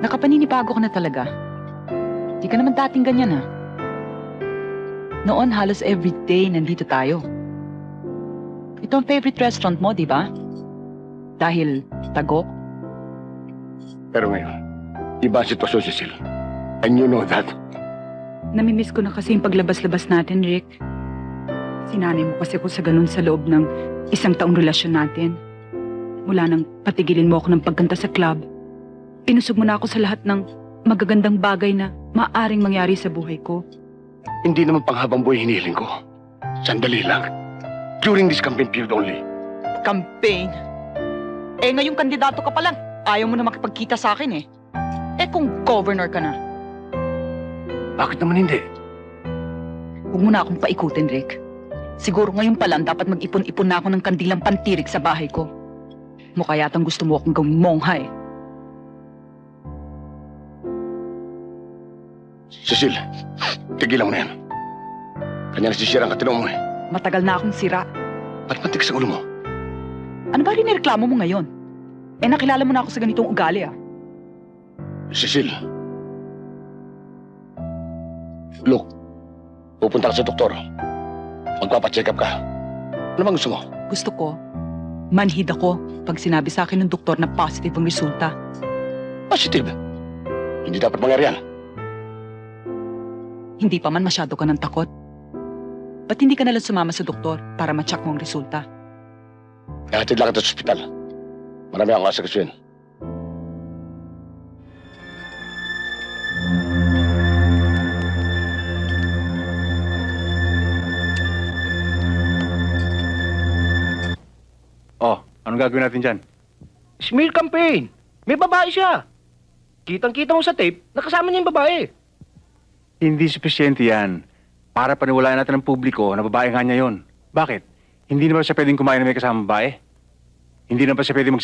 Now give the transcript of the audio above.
Nakapaninibago ka na talaga. Di ka naman dating ganyan, ha? Noon, halos everyday nandito tayo. Ito ang favorite restaurant mo, di ba? Dahil tagok. Pero ngayon, iba ang sitwasyon, Cecil. And you know that. Namimiss ko na kasi yung paglabas-labas natin, Rick. Sinanay mo kasi ako sa ganun sa loob ng 1 taong relasyon natin. Mula nang patigilin mo ako ng pagkanta sa club, pinusog mo na ako sa lahat ng magagandang bagay na maaring mangyari sa buhay ko. Hindi naman panghabang buhay hinihiling ko. Sandali lang. During this campaign period only. Campaign? Eh, ngayong kandidato ka pa lang. Ayaw mo na makipagkita sa akin eh. Eh, kung governor ka na. Bakit naman hindi? Huwag mo na akong paikutin, Rick. Siguro ngayon pa lang dapat mag-ipon-ipon na ako ng kandilang pantirik sa bahay ko. Mukha yatang gusto mo akong gawing mongha eh. Cecil, tigilan mo na yan. Kanya nasisira ang katino mo eh. Matagal na akong sira. Ba't mantik sa ulo mo? Ano ba rin-reklamo mo ngayon? Eh, nakilala mo na ako sa ganitong ugali ah. Cecil. Look, pupunta ka sa doktor. Magpapacheck up ka. Ano bang gusto mo? Gusto ko, manhid ako pag sinabi sa akin ng doktor na positive ang resulta. Positive. Hindi dapat mangyari yan. Hindi pa man masyado ka ng takot. Ba't hindi ka nalang sumama sa doktor para ma-check mo ang resulta? Ihatid lang kita sa ospital. Marami akong asakasuin. Oh, anong gagawin natin dyan? Smear campaign. May babae siya. Kitang-kita mo sa tape, nakasama niya yung babae. Hindi sufisyente yan. Para paniwalaan natin ng publiko na babae nga niya yun. Bakit? Hindi naman siya pwedeng kumain na may kasamang babae? Hindi naman siya pwedeng